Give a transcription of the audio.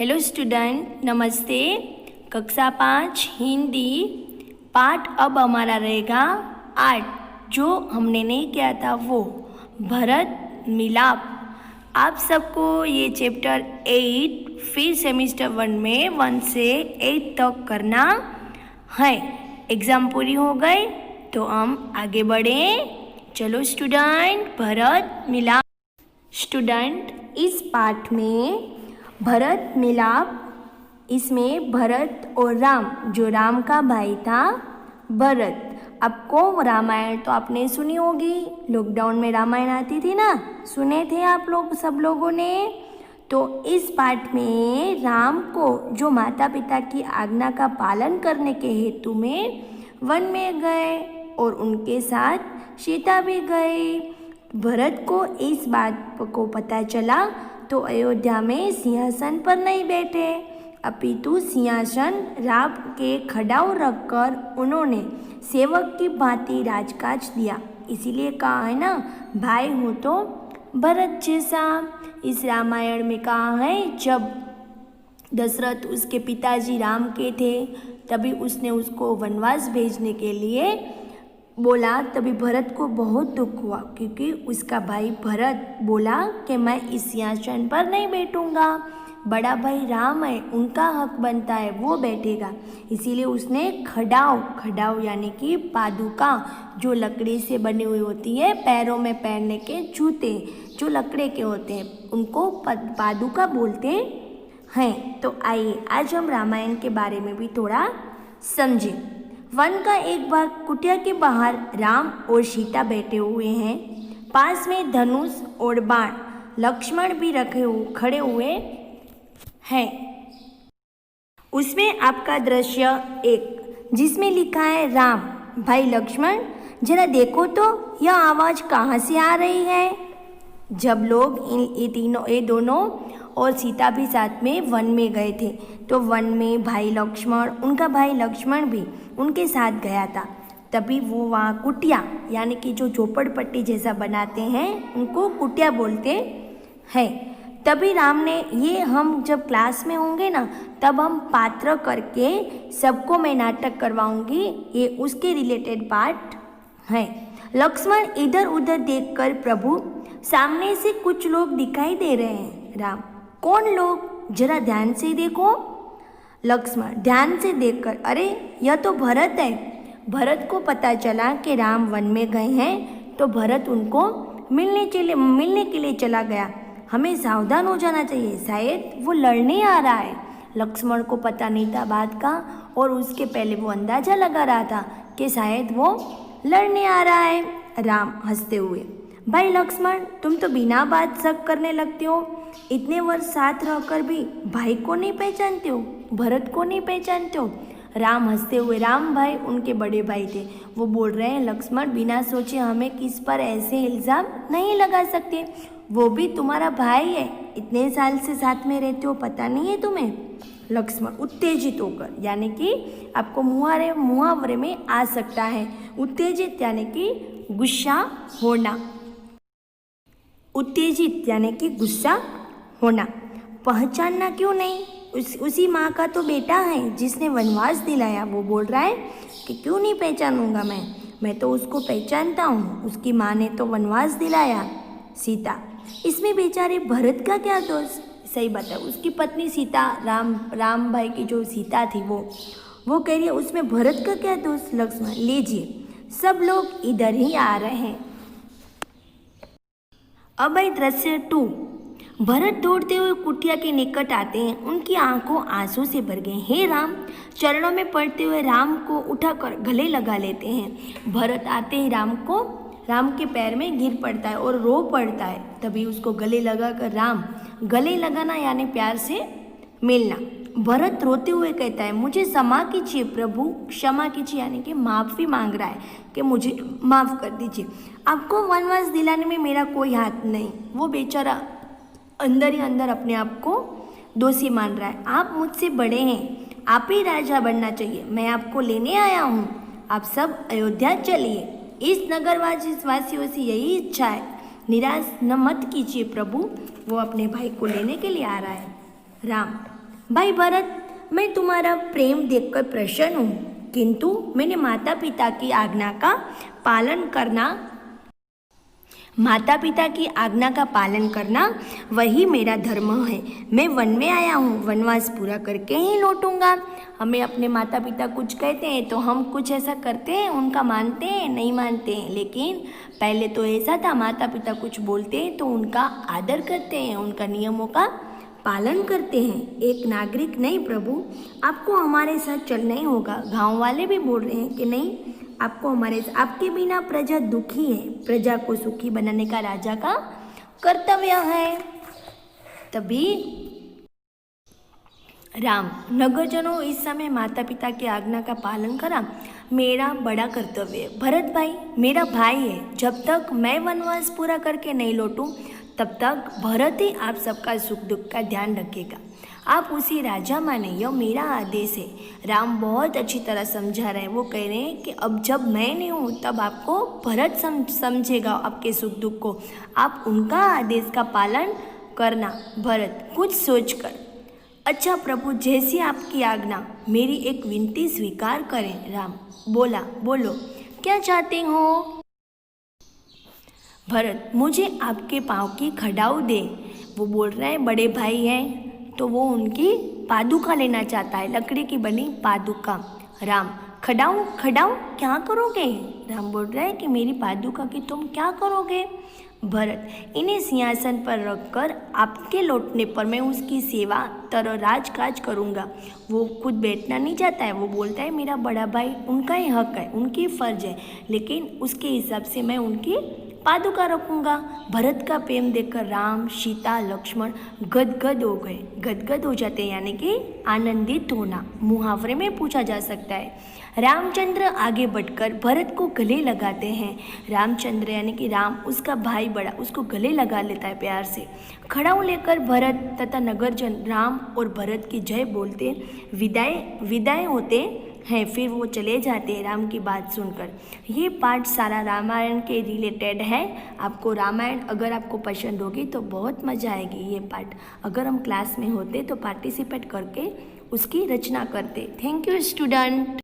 Hello student, नमस्ते। कक्षा 5 हिंदी पाठ अब हमारा रहेगा 8। जो हमने नहीं किया था वो भरत मिलाप। आप सबको ये चैप्टर 8 फिर सेमिस्टर 1 में 1 से 8 तक करना है। एग्ज़ाम पूरी हो गई तो हम आगे बढ़ें। चलो स्टूडेंट, भरत मिलाप। स्टूडेंट, इस पाठ में भरत मिलाप, इसमें भरत और राम, जो राम का भाई था भरत। आपको रामायण तो आपने सुनी होगी, लॉकडाउन में रामायण आती थी ना, सुने थे आप लोग सब लोगों ने। तो इस पाठ में राम को जो माता पिता की आज्ञा का पालन करने के हेतु में वन में गए और उनके साथ सीता भी गई। भरत को इस बात को पता चला तो अयोध्या में सिंहासन पर नहीं बैठे, अपितु सिंहासन राम के खड़ाऊ रखकर उन्होंने सेवक की भांति राजकाज दिया। इसीलिए कहा है ना, भाई हो तो भरत जैसा। इस रामायण में कहा है, जब दशरथ उसके पिताजी राम के थे तभी उसने उसको वनवास भेजने के लिए बोला। तभी भरत को बहुत दुख हुआ, क्योंकि उसका भाई भरत बोला कि मैं इस सिंहासन पर नहीं बैठूंगा, बड़ा भाई राम है, उनका हक बनता है, वो बैठेगा। इसीलिए उसने खड़ाऊ यानी कि पादुका, जो लकड़ी से बनी हुई होती है, पैरों में पहनने के जूते जो लकड़े के होते हैं, उनको पादुका बोलते हैं। तो आइए आज हम रामायण के बारे में भी थोड़ा समझें। वन का एक भाग कुटिया के बाहर राम और सीता बैठे हुए हैं। पास में धनुष और बाण लक्ष्मण भी खड़े हुए हैं। उसमें आपका दृश्य एक, जिसमें लिखा है राम भाई लक्ष्मण, जरा देखो तो यह आवाज़ कहाँ से आ रही है। जब लोग ये दोनों और सीता भी साथ में वन में गए थे, तो वन में भाई लक्ष्मण, उनका भाई लक्ष्मण भी उनके साथ गया था। तभी वो वहाँ कुटिया यानी कि जो झोपड़पट्टी जैसा बनाते हैं, उनको कुटिया बोलते हैं। तभी राम ने, ये हम जब क्लास में होंगे ना, तब हम पात्र करके सबको मैं नाटक करवाऊंगी, ये उसके रिलेटेड पार्ट है। लक्ष्मण इधर उधर देखकर, प्रभु सामने से कुछ लोग दिखाई दे रहे हैं। राम, कौन लोग, जरा ध्यान से देखो। लक्ष्मण ध्यान से देखकर, अरे यह तो भरत है। भरत को पता चला कि राम वन में गए हैं, तो भरत उनको मिलने के लिए चला गया। हमें सावधान हो जाना चाहिए, शायद वो लड़ने आ रहा है। लक्ष्मण को पता नहीं था बात का, और उसके पहले वो अंदाजा लगा रहा था कि शायद वो लड़ने आ रहा है। राम हंसते हुए, भाई लक्ष्मण, तुम तो बिना बात शक करने लगते हो। इतने वर्ष साथ रहकर भी भाई को नहीं पहचानते हो, भरत को नहीं पहचानते हो। राम हंसते हुए, राम भाई उनके बड़े भाई थे, वो बोल रहे हैं, लक्ष्मण बिना सोचे हमें किस पर ऐसे इल्ज़ाम नहीं लगा सकते, वो भी तुम्हारा भाई है, इतने साल से साथ में रहते हो, पता नहीं है तुम्हें। लक्ष्मण उत्तेजित होकर, यानी कि आपको मुहावरे में आ सकता है, उत्तेजित यानी कि गुस्सा होना, उत्तेजित यानी कि गुस्सा होना। पहचानना क्यों नहीं, उसी माँ का तो बेटा है जिसने वनवास दिलाया। वो बोल रहा है कि क्यों नहीं पहचानूंगा, मैं तो उसको पहचानता हूँ, उसकी माँ ने तो वनवास दिलाया। सीता, इसमें बेचारे भरत का क्या दोष। सही बात है, उसकी पत्नी सीता, राम भाई की जो सीता थी वो कह रही है, उसमें भरत का क्या दोष। लक्ष्मण, लीजिए सब लोग इधर ही आ रहे हैं। अब है दृश्य 2। भरत दौड़ते हुए कुटिया के निकट आते हैं, उनकी आंखों आंसू से भर गई। हे राम, चरणों में पड़ते हुए राम को उठाकर गले लगा लेते हैं। भरत आते ही राम के पैर में गिर पड़ता है और रो पड़ता है। तभी उसको गले लगाकर, राम गले लगाना यानी प्यार से मिलना। भरत रोते हुए कहता है, मुझे क्षमा कीजिए प्रभु, क्षमा कीजिए यानी कि माफ़ी मांग रहा है कि मुझे माफ़ कर दीजिए, आपको वनवास दिलाने में मेरा कोई हाथ नहीं। वो बेचारा अंदर ही अंदर अपने आप को दोषी मान रहा है। आप मुझसे बड़े हैं, आप ही राजा बनना चाहिए, मैं आपको लेने आया हूँ, आप सब अयोध्या चलिए। इस नगरवासियों से यही इच्छा है, निराश न मत कीजिए प्रभु। वो अपने भाई को लेने के लिए आ रहा है। राम, भाई भरत, मैं तुम्हारा प्रेम देखकर प्रसन्न हूँ, किंतु मैंने माता पिता की आज्ञा का पालन करना वही मेरा धर्म है। मैं वन में आया हूँ, वनवास पूरा करके ही लौटूंगा। हमें अपने माता पिता कुछ कहते हैं तो हम कुछ ऐसा करते हैं, उनका मानते हैं, नहीं मानते हैं। लेकिन पहले तो ऐसा था, माता पिता कुछ बोलते हैं तो उनका आदर करते हैं, उनका नियमों का पालन करते हैं। एक नागरिक नहीं प्रभु, आपको हमारे साथ चलना ही होगा। गाँव वाले भी बोल रहे हैं कि नहीं, आपको आपके बिना प्रजा दुखी है। प्रजा को सुखी बनाने का राजा का कर्तव्य है। तभी राम, नगरजनों, इस समय माता पिता की आज्ञा का पालन करा मेरा बड़ा कर्तव्य है। भरत भाई मेरा भाई है, जब तक मैं वनवास पूरा करके नहीं लौटूं तब तक भरत ही आप सबका सुख दुख का ध्यान रखेगा। आप उसी राजा माने, यह मेरा आदेश है। राम बहुत अच्छी तरह समझा रहे हैं। वो कह रहे हैं कि अब जब मैं नहीं हूँ तब आपको भरत समझेगा आपके सुख दुख को। आप उनका आदेश का पालन करना। भरत कुछ सोचकर, अच्छा प्रभु, जैसी आपकी आज्ञा, मेरी एक विनती स्वीकार करें। राम बोला, बोलो क्या चाहते हो? भरत, मुझे आपके पाँव की खड़ाऊ दे। वो बोल रहे हैं बड़े भाई हैं तो वो उनकी पादुका लेना चाहता है, लकड़ी की बनी पादुका। राम, खड़ाऊ खड़ाऊ क्या करोगे? राम बोल रहे हैं कि मेरी पादुका की तुम क्या करोगे? भरत, इन्हें सिंहासन पर रखकर आपके लौटने पर मैं उसकी सेवा तरह राजकाज करूँगा। वो खुद बैठना नहीं चाहता है, वो बोलता है मेरा बड़ा भाई, उनका ही हक है, उनकी फ़र्ज है, लेकिन उसके हिसाब से मैं उनकी पादुका रखूँगा। भरत का प्रेम देखकर राम, सीता, लक्ष्मण गदगद हो गए। गदगद हो जाते हैं यानी कि आनंदित होना, मुहावरे में पूछा जा सकता है। रामचंद्र आगे बढ़कर भरत को गले लगाते हैं। रामचंद्र यानी कि राम, उसका भाई बड़ा, उसको गले लगा लेता है प्यार से। खड़ाऊ लेकर भरत तथा नगरजन राम और भरत की जय बोलते विदाई होते हैं। फिर वो चले जाते हैं राम की बात सुनकर। ये पाठ सारा रामायण के रिलेटेड है। आपको रामायण अगर आपको पसंद होगी तो बहुत मज़ा आएगी। ये पाठ अगर हम क्लास में होते तो पार्टिसिपेट करके उसकी रचना करते। Thank you student.